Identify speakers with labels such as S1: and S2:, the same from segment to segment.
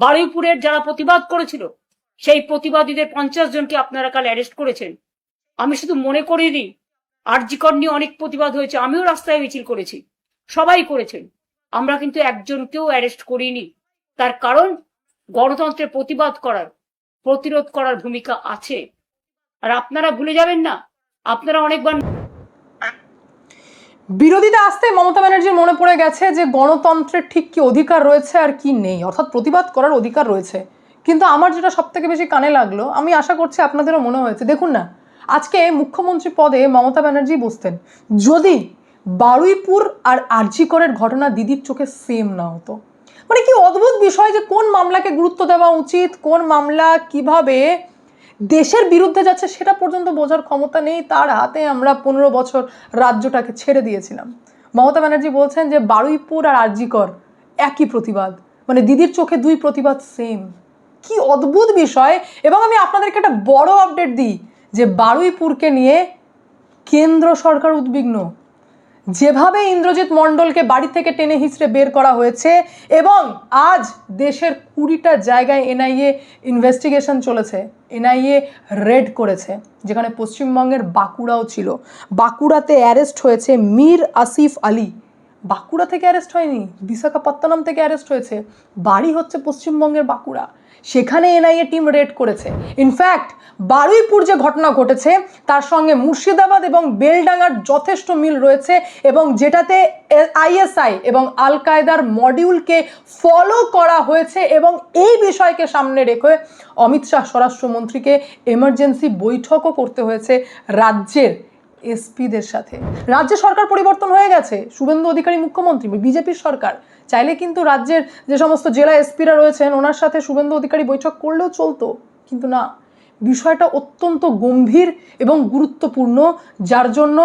S1: বারুইপুরের যারা প্রতিবাদ করেছিল সেই প্রতিবাদীদের 50 জনকে আপনারা কাল অ্যারেস্ট করেছেন। আমি শুধু মনে করিয়ে দিই, আরজি কর নিয়ে অনেক প্রতিবাদ হয়েছে, আমিও রাস্তায় মিছিল করেছি, সবাই করেছেন, আমরা কিন্তু একজনকেও অ্যারেস্ট করিনি। তার কারণ গণতন্ত্রের প্রতিবাদ করার, প্রতিরোধ করার ভূমিকা আছে। আর আপনারা ভুলে যাবেন না, আপনারা অনেকবার
S2: বিরোধীতে আসতে মমতা ব্যানার্জির মনে পড়ে গেছে যে গণতন্ত্রের ঠিক কি অধিকার রয়েছে আর কি নেই, অর্থাৎ প্রতিবাদ করার অধিকার রয়েছে। কিন্তু আমার যেটা সব থেকে বেশি কানে লাগলো, আমি আশা করছি আপনাদেরও মনে হয়েছে, দেখুন না, আজকে মুখ্যমন্ত্রী পদে মমতা ব্যানার্জি বসতেন যদি বারুইপুর আর আরজি করের ঘটনা দিদির চোখে সেম না হতো। মানে কি অদ্ভুত বিষয় যে কোন মামলাকে গুরুত্ব দেওয়া উচিত, কোন মামলা কিভাবে দেশের বিরুদ্ধে যাচ্ছে সেটা পর্যন্ত বোঝার ক্ষমতা নেই তার হাতে। আমরা 15 বছর রাজ্যটাকে ছেড়ে দিয়েছিলাম। মমতা ব্যানার্জি বলছেন যে বারুইপুর আর আরজি কর একই প্রতিবাদ, মানে দিদির চোখে দুই প্রতিবাদ সেম। কি অদ্ভুত বিষয়। এবং আমি আপনাদেরকে একটা বড় আপডেট দিই যে বারুইপুরকে নিয়ে কেন্দ্র সরকার উদ্বিগ্ন। যেভাবে ইন্দ্রজিৎ মণ্ডলকে বাড়ি থেকে টেনে হিঁচড়ে বের করা হয়েছে এবং আজ দেশের 20টা জায়গায় এনআইএ ইনভেস্টিগেশন চলেছে, এনআইএ রেড করেছে, যেখানে পশ্চিমবঙ্গের বাঁকুড়াও ছিল। বাঁকুড়াতে অ্যারেস্ট হয়েছে মীর আসিফ আলী। বাঁকুড়া থেকে অ্যারেস্ট হয়নি, বিশাখাপত্তনম থেকে অ্যারেস্ট হয়েছে, বাড়ি হচ্ছে পশ্চিমবঙ্গের বাঁকুড়া। সেখানে এনআইএ টিম রেড করেছে। ইনফ্যাক্ট বারুইপুর যে ঘটনা ঘটেছে তার সঙ্গে মুর্শিদাবাদ এবং বেলডাঙ্গার যথেষ্ট মিল রয়েছে, এবং যেটাতে আইএসআই এবং আল কায়দার মডিউলকে ফলো করা হয়েছে। এবং এই বিষয়কে সামনে রেখে অমিত শাহ স্বরাষ্ট্রমন্ত্রীকে এমার্জেন্সি বৈঠকও করতে হয়েছে রাজ্যের এসপিদের সাথে। রাজ্যে সরকার পরিবর্তন হয়ে গেছে, শুভেন্দু অধিকারী মুখ্যমন্ত্রী, বিজেপির সরকার। চাইলে কিন্তু রাজ্যের যে সমস্ত জেলা এসপিরা রয়েছেন ওনার সাথে শুভেন্দু অধিকারী বৈঠক করলেও চলতো, কিন্তু না, বিষয়টা অত্যন্ত গম্ভীর এবং গুরুত্বপূর্ণ, যার জন্য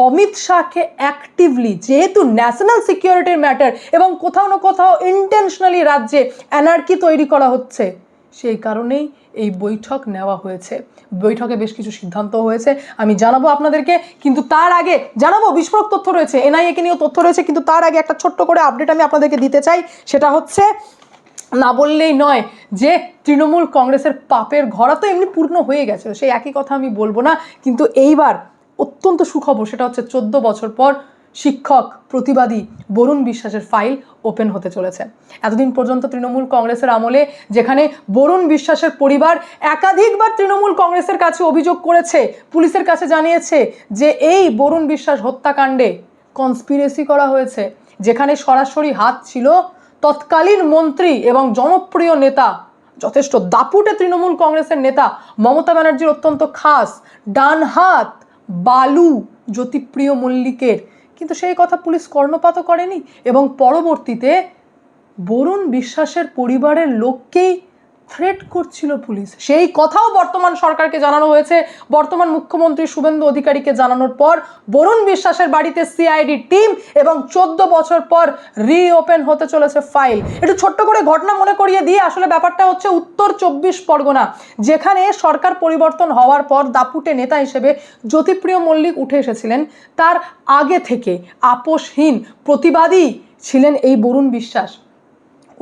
S2: অমিত শাহকে অ্যাক্টিভলি, যেহেতু ন্যাশনাল সিকিউরিটির ম্যাটার এবং কোথাও না কোথাও ইন্টেনশনালি রাজ্যে অ্যানার্কি তৈরি করা হচ্ছে, সেই কারণেই এই বৈঠক নেওয়া হয়েছে। বৈঠকে বেশ কিছু সিদ্ধান্ত হয়েছে, আমি জানাবো আপনাদেরকে। কিন্তু তার আগে জানাবো বিস্ফোরক তথ্য রয়েছে, এনআইএকে নিয়েও তথ্য রয়েছে, কিন্তু তার আগে একটা ছোট্ট করে আপডেট আমি আপনাদেরকে দিতে চাই। সেটা হচ্ছে, না বললেই নয় যে তৃণমূল কংগ্রেসের পাপের ঘরা তো এমনি পূর্ণ হয়ে গেছে, সেই একই কথা আমি বলবো না, কিন্তু এইবার অত্যন্ত সুখবর। সেটা হচ্ছে 14 বছর পর শিক্ষক প্রতিবাদী বরুণ বিশ্বাসের ফাইল ওপেন হতে চলেছে। এতদিন পর্যন্ত তৃণমূল কংগ্রেসের আমলে যেখানে বরুণ বিশ্বাসের পরিবার একাধিকবার তৃণমূল কংগ্রেসের কাছে অভিযোগ করেছে, পুলিশের কাছে জানিয়েছে যে এই বরুণ বিশ্বাস হত্যাকাণ্ডে কনস্পিরেসি করা হয়েছে, যেখানে সরাসরি হাত ছিল তৎকালীন মন্ত্রী এবং জনপ্রিয় নেতা, যথেষ্ট দাপুটে তৃণমূল কংগ্রেসের নেতা মমতা ব্যানার্জির অত্যন্ত খাস ডান হাত বালু জ্যোতিপ্রিয় মল্লিকের। কিন্তু সেই কথা পুলিশ কর্ণপাতও করেনি এবং পরবর্তীতে বরুণ বিশ্বাসের পরিবারের লোককেই থ্রেট করছিল পুলিশ। সেই কথাও বর্তমান সরকারকে জানানো হয়েছে। বর্তমান মুখ্যমন্ত্রী শুভেন্দু অধিকারীকে জানানোর পর বরুণ বিশ্বাসের বাড়িতে সিআইডি টিম এবং 14 বছর পর রিওপেন হতে চলেছে ফাইল। একটু ছোট্ট করে ঘটনা মনে করিয়ে দিয়ে, আসলে ব্যাপারটা হচ্ছে উত্তর 24 পরগনা, যেখানে সরকার পরিবর্তন হওয়ার পর দাপুটে নেতা হিসেবে জ্যোতিপ্রিয় মল্লিক উঠে এসেছিলেন। তার আগে থেকে আপোষহীন প্রতিবাদী ছিলেন এই বরুণ বিশ্বাস।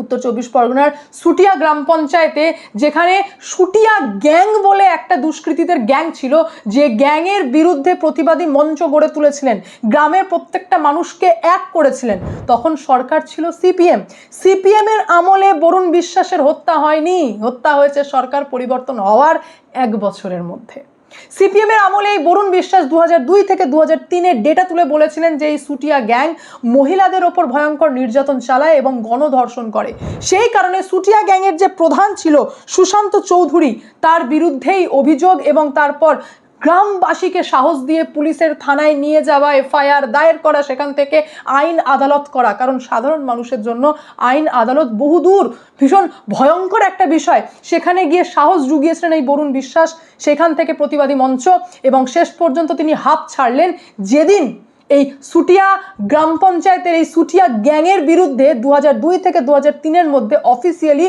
S2: উত্তর 24 পরগনার সুটিয়া গ্রাম পঞ্চায়েতে, যেখানে সুটিয়া গ্যাং বলে একটা দুষ্কৃতীদের গ্যাং ছিল, যে গ্যাংয়ের বিরুদ্ধে প্রতিবাদী মঞ্চ গড়ে তুলেছিলেন, গ্রামের প্রত্যেকটা মানুষকে এক করেছিলেন। তখন সরকার ছিল সিপিএমের আমলে বরুণ বিশ্বাসের হত্যা হয়নি, হত্যা হয়েছে সরকার পরিবর্তন হওয়ার 1 বছরের মধ্যে। সিপিএমের আমলে এই বরুণ বিশ্বাস 2002 থেকে 2003-এর ডেটা তুলে বলেছিলেন যে এই সুটিয়া গ্যাং মহিলাদের ওপর ভয়ঙ্কর নির্যাতন চালায় এবং গণধর্ষণ করে। সেই কারণে সুটিয়া গ্যাংয়ের যে প্রধান ছিল সুশান্ত চৌধুরী, তার বিরুদ্ধেই অভিযোগ এবং তারপর গ্রামবাসীকে সাহস দিয়ে পুলিশের থানায় নিয়ে যাওয়া, এফআইআর দায়ের করা, সেখান থেকে আইন আদালত করা, কারণ সাধারণ মানুষের জন্য আইন আদালত বহুদূর, ভীষণ ভয়ঙ্কর একটা বিষয়। সেখানে গিয়ে সাহস জুগিয়েছিলেন এই বরুণ বিশ্বাস, সেখান থেকে প্রতিবাদী মঞ্চ, এবং শেষ পর্যন্ত তিনি হাঁপ ছাড়লেন যেদিন এই সুটিয়া গ্রাম পঞ্চায়েতের এই সুটিয়া গ্যাংয়ের বিরুদ্ধে 2002 থেকে 2003-এর মধ্যে অফিসিয়ালি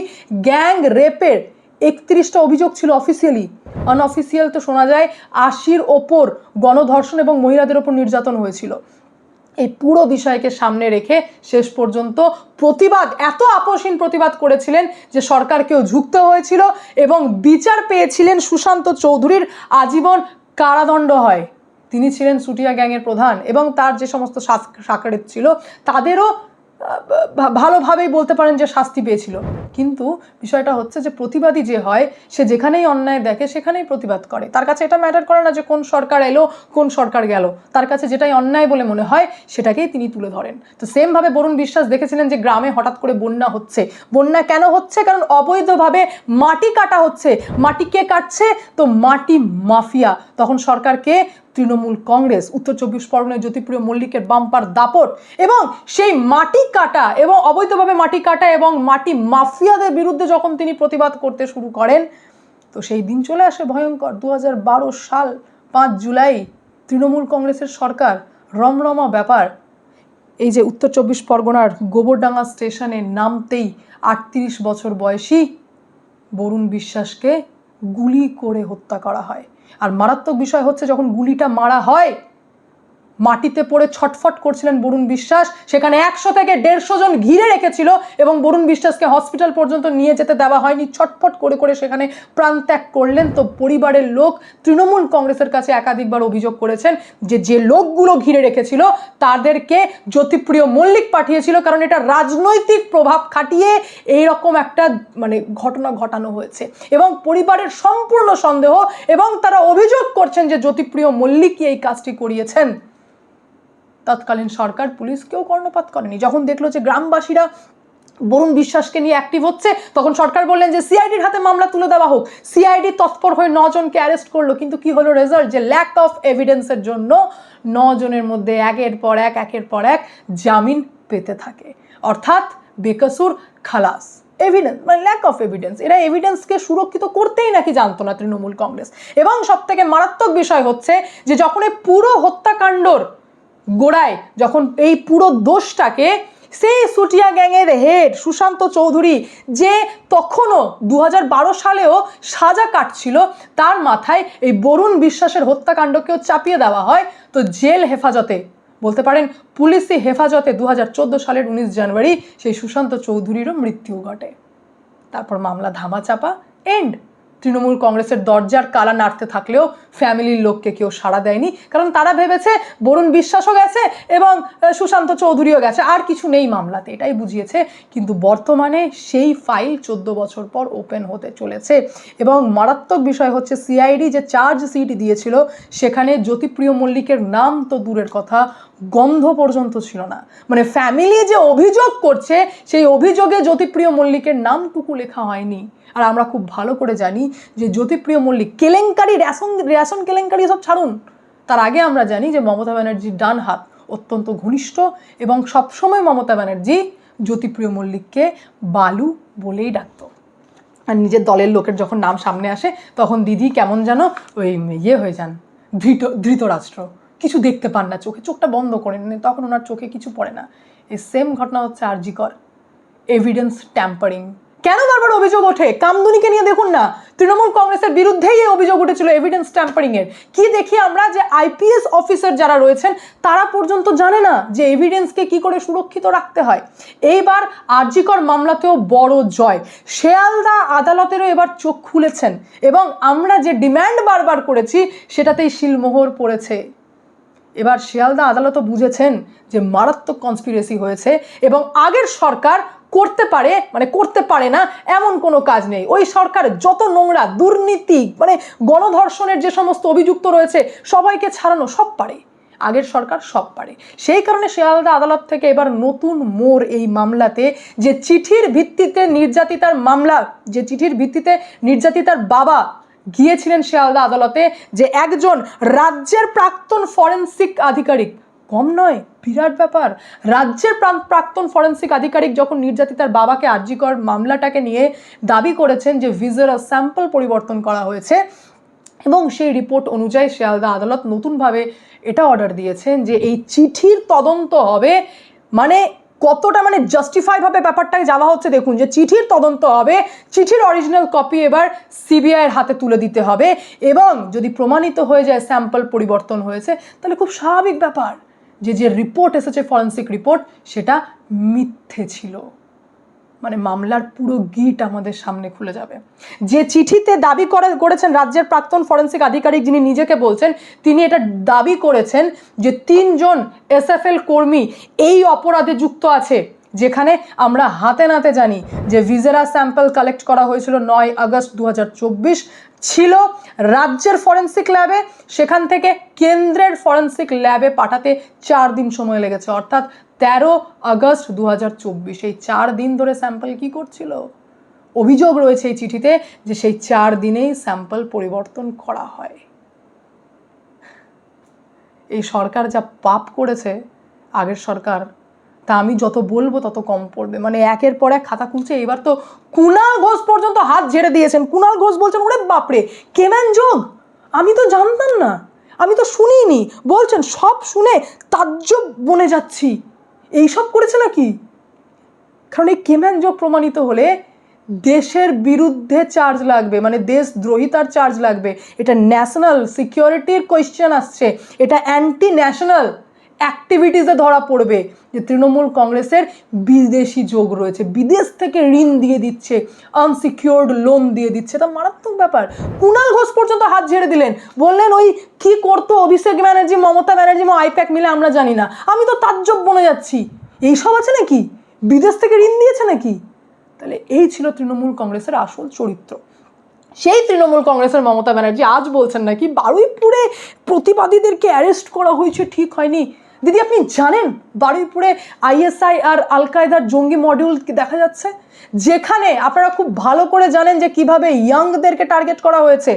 S2: গ্যাং রেপের 31টা অভিযোগ ছিল অফিসিয়ালি। আনঅফিসিয়াল তো শোনা যায় 80-র ওপর গণধর্ষণ এবং মহিলাদের ওপর নির্যাতন হয়েছিল। এই পুরো বিষয়কে সামনে রেখে শেষ পর্যন্ত প্রতিবাদ, এত আপোষহীন প্রতিবাদ করেছিলেন যে সরকারকেও ঝুঁকতে হয়েছিল এবং বিচার পেয়েছিলেন সুশান্ত চৌধুরীর আজীবন কারাদণ্ড হয়। তিনি ছিলেন চুটিয়া গ্যাংয়ের প্রধান এবং তার যে সমস্ত শাখারেত ছিল তাদেরও ভালোভাবেই বলতে পারেন যে শাস্তি পেয়েছিল। কিন্তু বিষয়টা হচ্ছে যে প্রতিবাদী যে হয় সে যেখানেই অন্যায় দেখে সেখানেই প্রতিবাদ করে। তার কাছে এটা ম্যাটার করে না যে কোন সরকার এলো কোন সরকার গেল, তার কাছে যেটাই অন্যায় বলে মনে হয় সেটাকেই তিনি তুলে ধরেন। তো সেমভাবে বরুণ বিশ্বাস দেখেছিলেন যে গ্রামে হঠাৎ করে বন্যা হচ্ছে। বন্যা কেন হচ্ছে? কারণ অবৈধভাবে মাটি কাটা হচ্ছে। মাটি কে কাটছে? তো মাটি মাফিয়া। তখন সরকারকে তৃণমূল কংগ্রেস, উত্তর 24 পরগনায় জ্যোতিপ্রিয় মল্লিকের বাম্পার দাপট এবং সেই মাটি কাটা এবং অবৈধভাবে মাটি কাটা এবং মাটি মাফিয়াদের বিরুদ্ধে যখন তিনি প্রতিবাদ করতে শুরু করেন, তো সেই দিন চলে আসে ভয়ঙ্কর 2012 সাল 5 জুলাই। তৃণমূল কংগ্রেসের সরকার, রমরমা ব্যাপার। এই যে উত্তর 24 পরগনার গোবরডাঙ্গা স্টেশনে নামতেই 38 বছর বয়সী বরুণ বিশ্বাসকে গুলি করে হত্যা করা হয়। আর মারাত্মক বিষয় হচ্ছে যখন গুলিটা মারা হয়, মাটিতে পড়ে ছটফট করছিলেন বরুণ বিশ্বাস। সেখানে 100 থেকে 150 জন ঘিরে রেখেছিল এবং বরুণ বিশ্বাসকে হসপিটাল পর্যন্ত নিয়ে যেতে দেওয়া হয়নি। ছটফট করে করে সেখানে প্রাণ ত্যাগ করলেন। তো পরিবারের লোক তৃণমূল কংগ্রেসের কাছে একাধিকবার অভিযোগ করেছেন যে যে লোকগুলো ঘিরে রেখেছিল তাদেরকে জ্যোতিপ্রিয় মল্লিক পাঠিয়েছিল, কারণ এটা রাজনৈতিক প্রভাব খাটিয়ে এইরকম একটা ঘটনা ঘটানো হয়েছে। এবং পরিবারের সম্পূর্ণ সন্দেহ এবং তারা অভিযোগ করছেন যে জ্যোতিপ্রিয় মল্লিকই এই কাজটি করিয়েছেন। তৎকালীন সরকার, পুলিশ কেউ কর্ণপাত করেনি। যখন দেখলো যে গ্রামবাসীরা বরুণ বিশ্বাসকে নিয়ে অ্যাক্টিভ হচ্ছে, তখন সরকার বললেন যে সিআইডির হাতে মামলা তুলে দেওয়া হোক। সিআইডি তৎপর হয়ে 9 জনকে অ্যারেস্ট করলো। কিন্তু কি হলো রেজাল্ট? যে ল্যাক অফ এভিডেন্সের জন্য 9 জনের মধ্যে একের পর এক জামিন পেতে থাকে, অর্থাৎ বেকসুর খালাস। Evidence lack of evidence. এরা এভিডেন্সকে সুরক্ষিত করতেই নাকি জানতো না তৃণমূল কংগ্রেস। এবং সব থেকে মারাত্মক বিষয় হচ্ছে যে যখন এই পুরো হত্যাকাণ্ডর গোড়ায়, যখন এই পুরো দোষটাকে সেই চুটিয়া গ্যাংয়ের হেড সুশান্ত চৌধুরী, যে তখনও 2012 সালেও সাজা কাটছিল, তার মাথায় এই বরুণ বিশ্বাসের হত্যাকাণ্ডকেও চাপিয়ে দেওয়া হয়। তো জেল হেফাজতে, বলতে পারেন পুলিশি হেফাজতে 2014 সালের 19 জানুয়ারি সেই সুশান্ত চৌধুরীরও মৃত্যু ঘটে। তারপর মামলা ধামাচাপা, এন্ড। তৃণমূল কংগ্রেসের দরজার কালা নাড়তে থাকলেও ফ্যামিলির লোককে কেউ সাড়া দেয়নি, কারণ তারা ভেবেছে বরুণ বিশ্বাসও গেছে এবং সুশান্ত চৌধুরীও গেছে, আর কিছু নেই মামলাতে, এটাই বুঝিয়েছে। কিন্তু বর্তমানে সেই ফাইল 14 বছর পর ওপেন হতে চলেছে। এবং মারাত্মক বিষয় হচ্ছে সিআইডি যে চার্জ শিট দিয়েছিল সেখানে জ্যোতিপ্রিয় মল্লিকের নাম তো দূরের কথা, গন্ধ পর্যন্ত ছিল না। ফ্যামিলি যে অভিযোগ করছে সেই অভিযোগে জ্যোতিপ্রিয় মল্লিকের নামটুকু লেখা হয়নি। আর আমরা খুব ভালো করে জানি যে জ্যোতিপ্রিয় মল্লিক কেলেঙ্কারি, রেশন কেলেঙ্কারি সব ছাড়ুন, তার আগে আমরা জানি যে মমতা ব্যানার্জির ডান হাত, অত্যন্ত ঘনিষ্ঠ, এবং সবসময় মমতা ব্যানার্জি জ্যোতিপ্রিয় মল্লিককে বালু বলেই ডাকত। আর নিজের দলের লোকের যখন নাম সামনে আসে তখন দিদি কেমন যেন ওই হয়ে যান, ধৃতরাষ্ট্র, কিছু দেখতে পান না, চোখটা বন্ধ করে নেন, তখন ওনার চোখে কিছু পড়ে না। এই সেম ঘটনা হচ্ছে আরজিকর, এভিডেন্স ট্যাম্পারিং। কেন বারবার অভিযোগ ওঠে? কামদুনিকে নিয়ে দেখুন না, তৃণমূল কংগ্রেসের বিরুদ্ধেই এই অভিযোগ উঠেছিল এভিডেন্স ট্যাম্পারিং এর। কি দেখি আমরা যে আইপিএস অফিসার যারা রয়েছেন তারা পর্যন্ত জানে না যে এভিডেন্সকে কি করে সুরক্ষিত রাখতে হয়। এইবার আরজিকর মামলাতেও বড় জয়, শিয়ালদা আদালতেরও এবার চোখ খুলেছেন এবং আমরা যে ডিম্যান্ড বারবার করেছি সেটাতেই শিলমোহর পড়েছে। এবার শিয়ালদা আদালতও বুঝেছেন যে মারাত্মক কনস্পিরেসি হয়েছে এবং আগের সরকার করতে পারে না এমন কোনো কাজ নেই। ওই সরকার যত নোংরা, দুর্নীতি, গণধর্ষণের যে সমস্ত অভিযুক্ত রয়েছে সবাইকে ছাড়ানো সব পারে, আগের সরকার সব পারে। সেই কারণে শিয়ালদা আদালত থেকে এবার নতুন মোড় এই মামলাতে, যে চিঠির ভিত্তিতে নির্যাতিতার মামলা, যে চিঠির ভিত্তিতে নির্যাতিতার বাবা গিয়েছিলেন শিয়ালদা আদালতে, যে একজন রাজ্যের প্রাক্তন ফরেন্সিক আধিকারিক, কম নয়, বিরাট ব্যাপার। রাজ্যের প্রাক্তন ফরেন্সিক আধিকারিক যখন নির্যাতিতার বাবাকে আরজিকর মামলাটাকে নিয়ে দাবি করেছেন যে ভিজারাস স্যাম্পল পরিবর্তন করা হয়েছে, এবং সেই রিপোর্ট অনুযায়ী শিয়ালদা আদালত নতুনভাবে এটা অর্ডার দিয়েছেন যে এই চিঠির তদন্ত হবে। কতটা জাস্টিফাই ভাবে ব্যাপারটাকে যাওয়া হচ্ছে দেখুন, যে চিঠির তদন্ত হবে, চিঠির অরিজিনাল কপি এবার সিবিআইয়ের হাতে তুলে দিতে হবে, এবং যদি প্রমাণিত হয়ে যায় স্যাম্পল পরিবর্তন হয়েছে তাহলে খুব স্বাভাবিক ব্যাপার যে রিপোর্ট এসেছে ফরেন্সিক রিপোর্ট সেটা মিথ্যে ছিল। মানে মামলার পুরো গিট আমাদের সামনে খুলে যাবে। যে চিঠিতে দাবি করেছেন রাজ্যের প্রাক্তন ফরেন্সিক আধিকারিক, যিনি নিজেকে বলছেন, তিনি এটা দাবি করেছেন যে 3 জন এসএফএল কর্মী এই অপরাধে যুক্ত আছে, যেখানে আমরা হাতে নাতে জানি যে ভিজেরা স্যাম্পল কালেক্ট করা হয়েছিল 9 আগস্ট 2024, ছিল রাজ্যের ফরেন্সিক ল্যাবে, সেখান থেকে কেন্দ্রের ফরেন্সিক ল্যাবে পাঠাতে 4 দিন সময় লেগেছে, অর্থাৎ 13 আগস্ট 2024। এই 4 দিন ধরে স্যাম্পল কি করছিল? অভিযোগ রয়েছে এই চিঠিতে যে সেই 4 দিনেই স্যাম্পল পরিবর্তন করা হয়। এই সরকার যা পাপ করেছে, আগের সরকার, তা আমি যত বলবো তত কম পড়বে। মানে একের পর এক খাতা খুলছে। এবার তো কুণাল ঘোষ পর্যন্ত হাত ঝেড়ে দিয়েছেন। কুণাল ঘোষ বলছেন, ওরে বাপরে কেমন যোগ, আমি তো জানতাম না, আমি তো শুনিনি। বলছেন সব শুনে তাজ্জব বনে যাচ্ছি, এইসব করেছে নাকি? কারণ এই কেমন যোগ প্রমাণিত হলে দেশের বিরুদ্ধে চার্জ লাগবে, মানে দেশদ্রোহিতার চার্জ লাগবে। এটা ন্যাশনাল সিকিউরিটির কোয়েশ্চেন আসছে, এটা অ্যান্টি ন্যাশনাল অ্যাক্টিভিটিসে ধরা পড়বে যে তৃণমূল কংগ্রেসের বিদেশি যোগ রয়েছে, বিদেশ থেকে ঋণ দিয়ে দিচ্ছে, আনসিকিউরড লোন দিয়ে দিচ্ছে। এটা মারাত্মক ব্যাপার। কুণাল ঘোষ পর্যন্ত হাত ঝেড়ে দিলেন, বললেন ওই কি করতো অভিষেক ব্যানার্জি, মমতা ব্যানার্জি, আইপ্যাক মিলে আমরা জানি না, আমি তো তাজ্জব বনে যাচ্ছি। এইসব আছে নাকি? বিদেশ থেকে ঋণ দিয়েছে নাকি? তাহলে এই ছিল তৃণমূল কংগ্রেসের আসল চরিত্র। সেই তৃণমূল কংগ্রেসের মমতা ব্যানার্জি আজ বলছেন নাকি বারুইপুরে প্রতিবাদীদেরকে অ্যারেস্ট করা হয়েছে, ঠিক হয়নি। দিদি আপনি জানেন বারুইপুরে আইএসআই আর আল কায়দার জঙ্গি মডিউল দেখা যাচ্ছে, যেখানে আপনারা খুব ভালো করে জানেন যে কিভাবে ইয়াংদেরকে টার্গেট করা হয়েছে।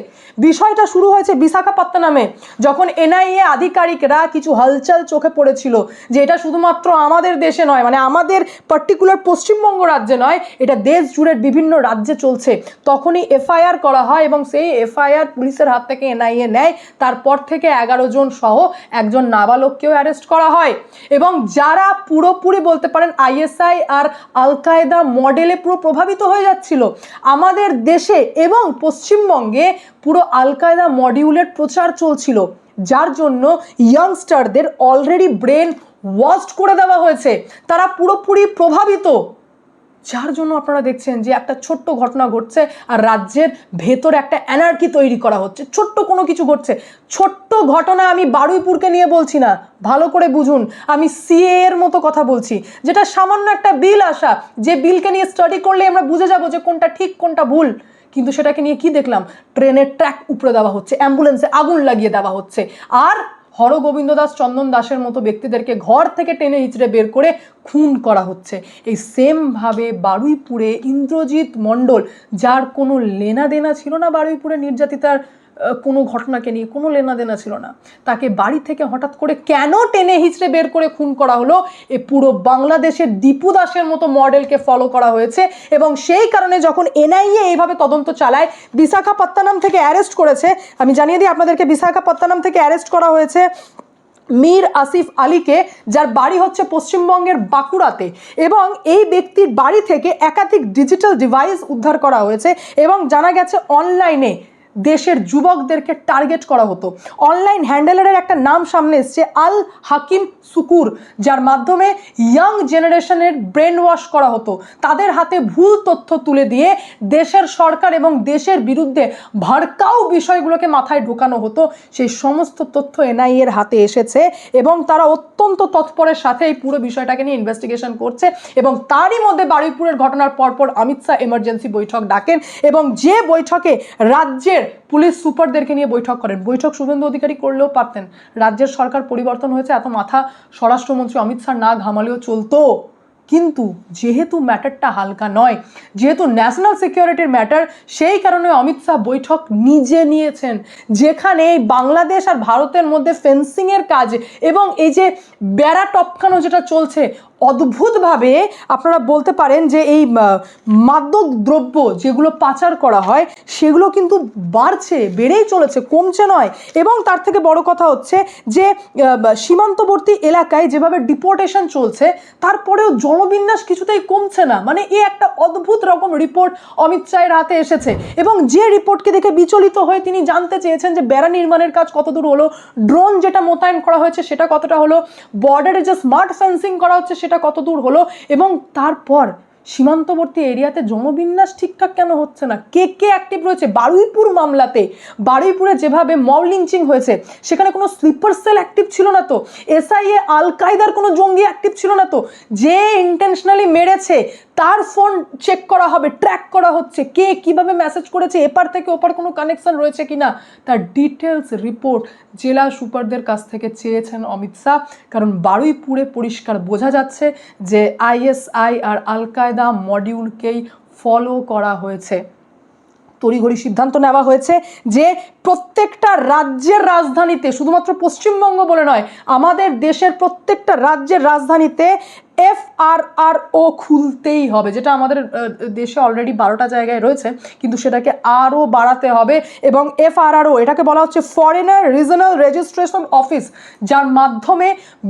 S2: বিষয়টা শুরু হয়েছে বিশাখাপত্তনমে, যখন এনআইএ আধিকারিকরা কিছু হালচাল চোখে পড়েছিল যে এটা শুধুমাত্র আমাদের দেশে নয়, মানে আমাদের পার্টিকুলার পশ্চিমবঙ্গ রাজ্যে নয়, এটা দেশ জুড়ে বিভিন্ন রাজ্যে চলছে। তখনই এফআইআর করা হয় এবং সেই এফআইআর পুলিশের হাত থেকে এনআইএ নেয়। তারপর থেকে 11 জন সহ একজন নাবালককেও অ্যারেস্ট করা হয়। এবং যারা পুরোপুরি বলতে পারেন আইএসআই আর আল কায়দা মডেলে পুরো প্রভাবিত হয়ে যাচ্ছিল, আমাদের দেশে এবং পশ্চিমবঙ্গে পুরো আল কায়দা মডিউলের প্রচার চলছিল, যার জন্য ইয়াংস্টারদের অলরেডি ব্রেন ওয়াশড করে দেওয়া হয়েছে, তারা পুরোপুরি প্রভাবিত। যার জন্য আপনারা দেখছেন যে একটা ছোট্ট ঘটনা ঘটছে আর রাজ্যের ভেতরে একটা অ্যানার্কি তৈরি করা হচ্ছে। ছোট্ট কোনো কিছু ঘটছে, ছোট্ট ঘটনা, আমি বারুইপুরকে নিয়ে বলছি না, ভালো করে বুঝুন, আমি সিএ এর মতো কথা বলছি, যেটা সামান্য একটা বিল আসা, যে বিলকে নিয়ে স্টাডি করলে আমরা বুঝে যাবো যে কোনটা ঠিক কোনটা ভুল। কিন্তু সেটাকে নিয়ে কি দেখলাম? ট্রেনের ট্র্যাক উপড়ে দেওয়া হচ্ছে, অ্যাম্বুলেন্সে আগুন লাগিয়ে দেওয়া হচ্ছে, আর হরগোবিন্দ দাস, চন্দন দাসের মতো ব্যক্তিদেরকে ঘর থেকে টেনে হিচড়ে বের করে খুন করা হচ্ছে। এই সেমভাবে বারুইপুরে ইন্দ্রজিৎ মণ্ডল, যার কোনো লেনা দেনা ছিল না বারুইপুরে নির্যাতিতার কোনো ঘটনাকে নিয়ে, কোনো লেনা দেনা ছিল না, তাকে বাড়ি থেকে হঠাৎ করে কেন টেনে হিচড়ে বের করে খুন করা হলো? এ পুরো বাংলাদেশের দীপু দাসের মতো মডেলকে ফলো করা হয়েছে। এবং সেই কারণে যখন এনআইএ এইভাবে তদন্ত চালায়, বিশাখাপত্তনম থেকে অ্যারেস্ট করেছে, আমি জানিয়ে দিই আপনাদেরকে, বিশাখাপত্তনম থেকে অ্যারেস্ট করা হয়েছে মীর আসিফ আলীকে, যার বাড়ি হচ্ছে পশ্চিমবঙ্গের বাঁকুড়াতে। এবং এই ব্যক্তির বাড়ি থেকে একাধিক ডিজিটাল ডিভাইস উদ্ধার করা হয়েছে এবং জানা গেছে অনলাইনে দেশের যুবকদেরকে টার্গেট করা হতো। অনলাইন হ্যান্ডেলারের একটা নাম সামনে এসছে, আল হাকিম সুকুর, যার মাধ্যমে ইয়াং জেনারেশনের ব্রেন ওয়াশ করা হতো, তাদের হাতে ভুল তথ্য তুলে দিয়ে দেশের সরকার এবং দেশের বিরুদ্ধে ভড়কাও বিষয়গুলোকে মাথায় ঢোকানো হতো। সেই সমস্ত তথ্য এনআইএর হাতে এসেছে এবং তারা অত্যন্ত তৎপরের সাথে এই পুরো বিষয়টাকে নিয়ে ইনভেস্টিগেশন করছে। এবং তারই মধ্যে বারুইপুরের ঘটনার পরপর অমিত শাহ এমার্জেন্সি বৈঠক ডাকেন এবং যে বৈঠকে রাজ্যের পুলিশ সুপারদেরকে নিয়ে বৈঠক করেন। বৈঠক শুভেন্দু অধিকারী করলেও পারতেন, রাজ্যের সরকার পরিবর্তন হয়েছে, এত মাথা স্বরাষ্ট্রমন্ত্রী অমিত শাহ না ঘামালেও চলতো। কিন্তু যেহেতু ম্যাটারটা হালকা নয়, যেহেতু ন্যাশনাল সিকিউরিটির ম্যাটার, সেই কারণে অমিত শাহ বৈঠক নিজে নিয়েছেন, যেখানে বাংলাদেশ আর ভারতের মধ্যে ফেন্সিংয়ের কাজ এবং এই যে বেড়া টপকানো যেটা চলছে, অদ্ভুতভাবে আপনারা বলতে পারেন যে এই মাদক দ্রব্য যেগুলো পাচার করা হয় সেগুলো কিন্তু বাড়ছে, বেড়েই চলেছে, কমছে নয়। এবং তার থেকে বড় কথা হচ্ছে যে সীমান্তবর্তী এলাকায় যেভাবে ডিপোর্টেশন চলছে, তারপরেও জনবিন্যাস কিছুতেই কমছে না। মানে এই একটা অদ্ভুত রকম রিপোর্ট অমিত শাহের হাতে এসেছে, এবং যে রিপোর্টকে দেখে বিচলিত হয়ে তিনি জানতে চেয়েছেন যে বেড়া নির্মাণের কাজ কতদূর হলো, ড্রোন যেটা মোতায়েন করা হয়েছে সেটা কতটা হলো, বর্ডারে যে স্মার্ট ফেন্সিং করা হচ্ছে সেটা কতদূর হলো, এবং তারপর সীমান্তবর্তী এরিয়াতে জনবিন্যাস ঠিকঠাক কেন হচ্ছে না, কে কে অ্যাক্টিভ রয়েছে। বারুইপুর মামলাতে, বারুইপুরে যেভাবে মব লিঞ্চিং হয়েছে সেখানে কোনো স্লিপার সেল অ্যাক্টিভ ছিল না তো, এসআইএ আল কায়দার কোনো জঙ্গি অ্যাক্টিভ ছিল না তো, যে ইন্টেনশনালি মেরেছে তার ফোন চেক করা হবে, ট্র্যাক করা হচ্ছে কে কিভাবে মেসেজ করেছে, এপার থেকে ওপার কোনো কানেকশন রয়েছে কিনা, তার ডিটেলস রিপোর্ট জেলা সুপারদের কাছ থেকে চেয়েছেন অমিত শাহ। কারণ বারুইপুরে পরিষ্কার বোঝা যাচ্ছে যে আইএসআই আর আল কায়দা মডিউলকেই ফলো করা হয়েছে। তড়িঘড়ি সিদ্ধান্ত নেওয়া হয়েছে যে প্রত্যেকটা রাজ্যের রাজধানীতে, শুধুমাত্র পশ্চিমবঙ্গ বলে নয়, আমাদের দেশের প্রত্যেকটা রাজ্যের রাজধানীতে FRRO খুলতেই হবে, যেটা আমাদের দেশে অলরেডি 12টা জায়গায় রয়েছে, কিন্তু সেটাকে আরও বাড়াতে হবে। এবং FRRO এটাকে বলা হচ্ছে ফরেনার রিজনাল রেজিস্ট্রেশন অফিস, যার মাধ্যমে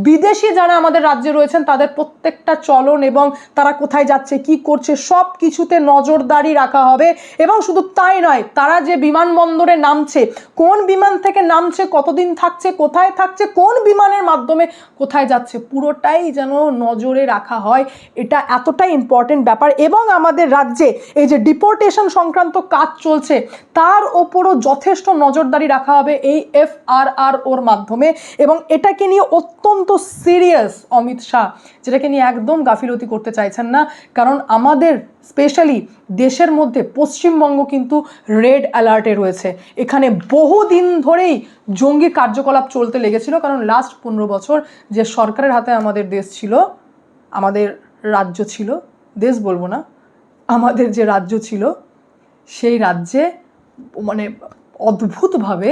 S2: বিদেশি যারা আমাদের রাজ্যে রয়েছেন তাদের প্রত্যেকটা চলন এবং তারা কোথায় যাচ্ছে কি করছে সব কিছুতে নজরদারি রাখা হবে। এবং শুধু তাই নয়, তারা যে বিমানবন্দরে নামছে, কোন বিমান থেকে নামছে, কতদিন থাকছে, কোথায় থাকছে, কোন বিমানের মাধ্যমে কোথায় যাচ্ছে, পুরোটাই যেন নজরে রাখা হয়। এটা এতটাই ইম্পর্টেন্ট ব্যাপার। এবং আমাদের রাজ্যে এই যে ডিপোর্টেশন সংক্রান্ত কাজ চলছে তার ওপরও যথেষ্ট নজরদারি রাখা হবে এই FRROর মাধ্যমে। এবং এটাকে নিয়ে অত্যন্ত সিরিয়াস অমিত শাহ, যেটাকে নিয়ে একদম গাফিলতি করতে চাইছেন না। কারণ আমাদের স্পেশালি দেশের মধ্যে পশ্চিমবঙ্গ কিন্তু রেড অ্যালার্টে রয়েছে। এখানে বহুদিন ধরেই জঙ্গি কার্যকলাপ চলতে লেগেছিল, কারণ লাস্ট 15 বছর যে সরকারের হাতে আমাদের দেশ ছিল, আমাদের রাজ্য ছিল, দেশ বলবো না, আমাদের যে রাজ্য ছিল সেই রাজ্যে মানে অদ্ভুতভাবে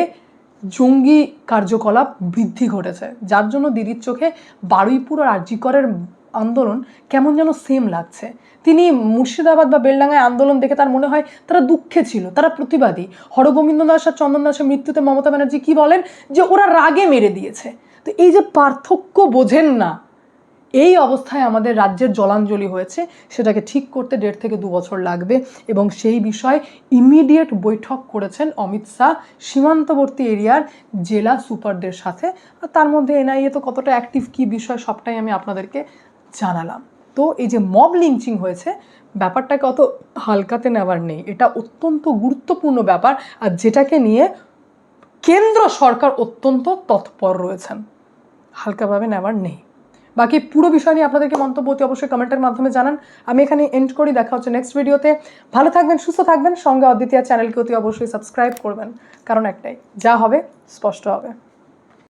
S2: জঙ্গি কার্যকলাপ বৃদ্ধি ঘটেছে, যার জন্য দিদির চোখে বারুইপুর আর আরজি করের আন্দোলন কেমন যেন সেম লাগছে। তিনি মুর্শিদাবাদ বা বেলডাঙ্গায় আন্দোলন দেখে তার মনে হয় তারা দুঃখে ছিল, তারা প্রতিবাদী। হরগোবিন্দ দাস আর চন্দন দাসের মৃত্যুতে মমতা ব্যানার্জি কি বলেন যে ওরা রাগে মেরে দিয়েছে। তো এই যে পার্থক্য বোঝেন না, এই অবস্থায় আমাদের রাজ্যের জলাঞ্জলি হয়েছে, সেটাকে ঠিক করতে 1.5 থেকে 2 বছর লাগবে। এবং সেই বিষয়ে ইমিডিয়েট বৈঠক করেছেন অমিত শাহ সীমান্তবর্তী এরিয়ার জেলা সুপারদের সাথে। আর তার মধ্যে এনআইএ তো কতটা অ্যাক্টিভ কী বিষয় সবটাই আমি আপনাদেরকে জানালাম। তো এই যে মব লিঞ্চিং হয়েছে, ব্যাপারটাকে অত হালকাতে নেওয়ার নেই, এটা অত্যন্ত গুরুত্বপূর্ণ ব্যাপার, আর যেটাকে নিয়ে কেন্দ্র সরকার অত্যন্ত তৎপর রয়েছেন, হালকাভাবে নেওয়ার নেই। বাকি পুরো বিষয় নিয়ে আপনাদেরকে মন্তব্য অতি অবশ্যই কমেন্টের মাধ্যমে জানান। আমি এখানে এন্ড করি, দেখা হচ্ছে নেক্সট ভিডিওতে। ভালো থাকবেন, সুস্থ থাকবেন, সঙ্গে অদ্বিতীয়া চ্যানেলকে অতি অবশ্যই সাবস্ক্রাইব করবেন, কারণ একটাই, যা হবে স্পষ্ট হবে।